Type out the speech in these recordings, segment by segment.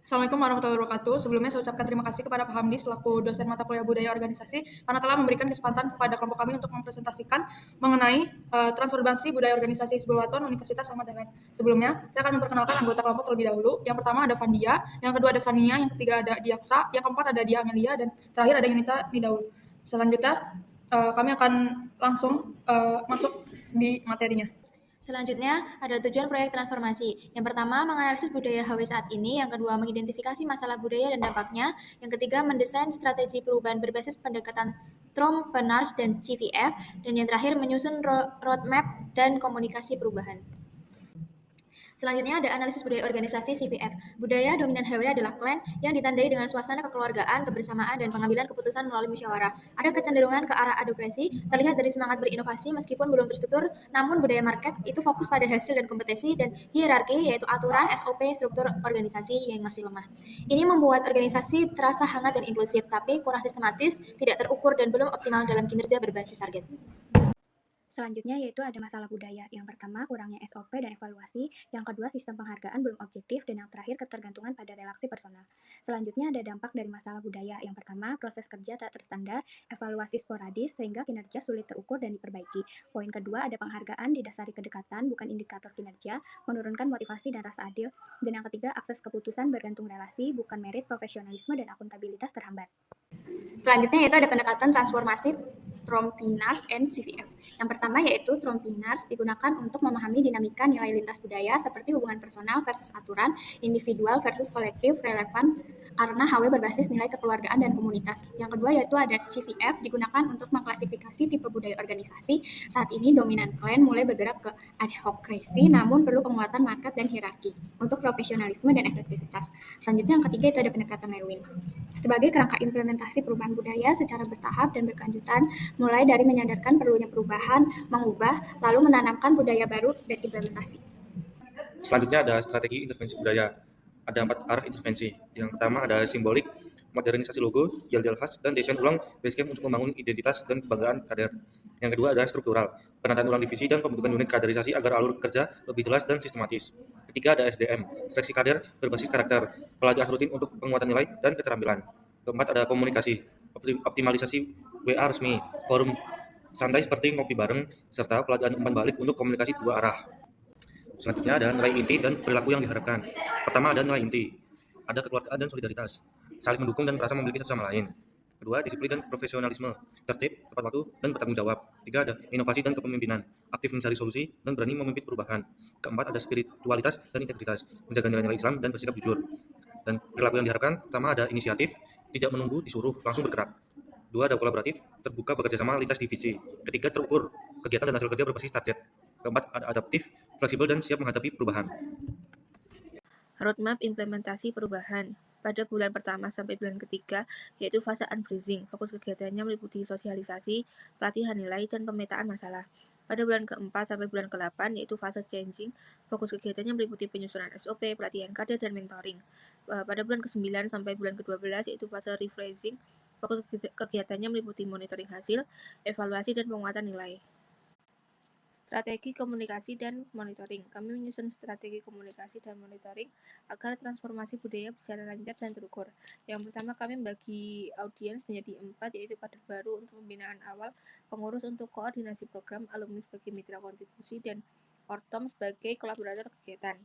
Assalamualaikum warahmatullahi wabarakatuh. Sebelumnya saya ucapkan terima kasih kepada Pak Hamdi selaku dosen mata kuliah budaya organisasi karena telah memberikan kesempatan kepada kelompok kami untuk mempresentasikan mengenai transformasi budaya organisasi Hizbul Waton Universitas Ahmad Dahlan. Sebelumnya, saya akan memperkenalkan anggota kelompok terlebih dahulu. Yang pertama ada Vandia, yang kedua ada Sania, yang ketiga ada Diaksa, yang keempat ada Dia Amelia, dan terakhir ada Yunita Nidaul. Selanjutnya, kami akan langsung masuk di materinya. Selanjutnya, ada tujuan proyek transformasi. Yang pertama, menganalisis budaya HW saat ini. Yang kedua, mengidentifikasi masalah budaya dan dampaknya. Yang ketiga, mendesain strategi perubahan berbasis pendekatan Trompenars dan CVF. Dan yang terakhir, menyusun roadmap dan komunikasi perubahan. Selanjutnya ada analisis budaya organisasi CVF. Budaya dominan HW adalah klan yang ditandai dengan suasana kekeluargaan, kebersamaan, dan pengambilan keputusan melalui musyawarah. Ada kecenderungan ke arah adokrasi, terlihat dari semangat berinovasi meskipun belum terstruktur, namun budaya market itu fokus pada hasil dan kompetensi dan hierarki, yaitu aturan, SOP, struktur organisasi yang masih lemah. Ini membuat organisasi terasa hangat dan inklusif, tapi kurang sistematis, tidak terukur, dan belum optimal dalam kinerja berbasis target. Selanjutnya yaitu ada masalah budaya. Yang pertama, kurangnya SOP dan evaluasi. Yang kedua, sistem penghargaan belum objektif. Dan yang terakhir, ketergantungan pada relasi personal. Selanjutnya ada dampak dari masalah budaya. Yang pertama, proses kerja tak terstandar, evaluasi sporadis, sehingga kinerja sulit terukur dan diperbaiki. Poin kedua, ada penghargaan didasari kedekatan, bukan indikator kinerja, menurunkan motivasi dan rasa adil. Dan yang ketiga, akses keputusan bergantung relasi, bukan merit, profesionalisme, dan akuntabilitas terhambat. Selanjutnya yaitu ada pendekatan transformasi Trompenars and CVF. Yang pertama yaitu Trompenars digunakan untuk memahami dinamika nilai lintas budaya seperti hubungan personal versus aturan, individual versus kolektif, relevan karena HW berbasis nilai kekeluargaan dan komunitas. Yang kedua yaitu ada CVF digunakan untuk mengklasifikasi tipe budaya organisasi. Saat ini dominan klan mulai bergerak ke adhokrasi, namun perlu penguatan market dan hierarki untuk profesionalisme dan efektivitas. Selanjutnya yang ketiga itu ada pendekatan Lewin. Sebagai kerangka implementasi perubahan budaya secara bertahap dan berkelanjutan, mulai dari menyadarkan perlunya perubahan, mengubah, lalu menanamkan budaya baru dan implementasi. Selanjutnya ada strategi intervensi budaya. Ada 4 arah intervensi. Yang pertama ada simbolik, modernisasi logo, yel-yel khas, dan desain ulang basecamp untuk membangun identitas dan kebanggaan kader. Yang kedua ada struktural, penataan ulang divisi dan pembentukan unit kaderisasi agar alur kerja lebih jelas dan sistematis. Ketiga ada SDM, seleksi kader berbasis karakter, pelatihan rutin untuk penguatan nilai dan keterampilan. Keempat ada komunikasi, optimalisasi WA resmi, forum santai seperti ngopi bareng, serta pelatihan umpan balik untuk komunikasi dua arah. Selanjutnya ada nilai inti dan perilaku yang diharapkan. Pertama ada nilai inti, ada kekeluargaan dan solidaritas, saling mendukung dan merasa memiliki satu sama lain. Kedua, disiplin dan profesionalisme, tertib, tepat waktu, dan bertanggung jawab. Tiga, ada inovasi dan kepemimpinan, aktif mencari solusi dan berani memimpin perubahan. Keempat, ada spiritualitas dan integritas, menjaga nilai-nilai Islam dan bersikap jujur. Dan perilaku yang diharapkan, pertama ada inisiatif, tidak menunggu disuruh, langsung bergerak. Dua, ada kolaboratif, terbuka bekerja sama lintas divisi. Ketiga, terukur, kegiatan dan hasil kerja berbasis target. Keempat, ada adaptif, fleksibel, dan siap menghadapi perubahan. Roadmap implementasi perubahan. Pada bulan pertama sampai bulan ketiga, yaitu fase unfreezing. Fokus kegiatannya meliputi sosialisasi, pelatihan nilai, dan pemetaan masalah. Pada bulan keempat sampai bulan ke-8, yaitu fase changing. Fokus kegiatannya meliputi penyusunan SOP, pelatihan kader, dan mentoring. Pada bulan ke-9 sampai bulan ke-12, yaitu fase rephrasing. Fokus kegiatannya meliputi monitoring hasil, evaluasi, dan penguatan nilai. Strategi komunikasi dan monitoring. Kami menyusun strategi komunikasi dan monitoring agar transformasi budaya berjalan lancar dan terukur. Yang pertama, kami membagi audiens menjadi 4, yaitu kader baru untuk pembinaan awal, pengurus untuk koordinasi program, alumni sebagai mitra kontribusi, dan ortom sebagai kolaborator kegiatan.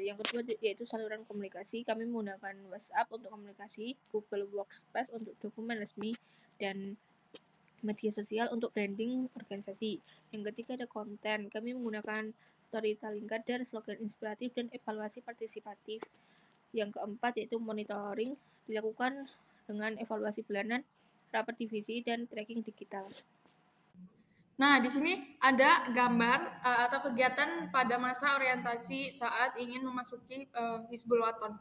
Yang kedua yaitu saluran komunikasi. Kami menggunakan WhatsApp untuk komunikasi, Google Workspace untuk dokumen resmi, dan media sosial untuk branding organisasi. Yang ketiga ada konten. Kami menggunakan storytelling kader, slogan inspiratif, dan evaluasi partisipatif. Yang keempat yaitu monitoring, dilakukan dengan evaluasi bulanan, rapat divisi, dan tracking digital. Nah, di sini ada gambar atau kegiatan pada masa orientasi saat ingin memasuki Hizbul Waton.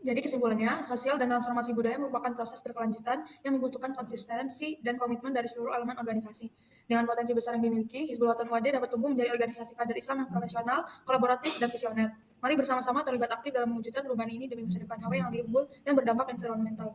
Jadi kesimpulannya, sosial dan transformasi budaya merupakan proses berkelanjutan yang membutuhkan konsistensi dan komitmen dari seluruh elemen organisasi. Dengan potensi besar yang dimiliki, Hizbul Waton UAD dapat tumbuh menjadi organisasi kader Islam yang profesional, kolaboratif, dan visioner. Mari bersama-sama terlibat aktif dalam mewujudkan perubahan ini demi masa depan HW yang lebih unggul dan berdampak environmental.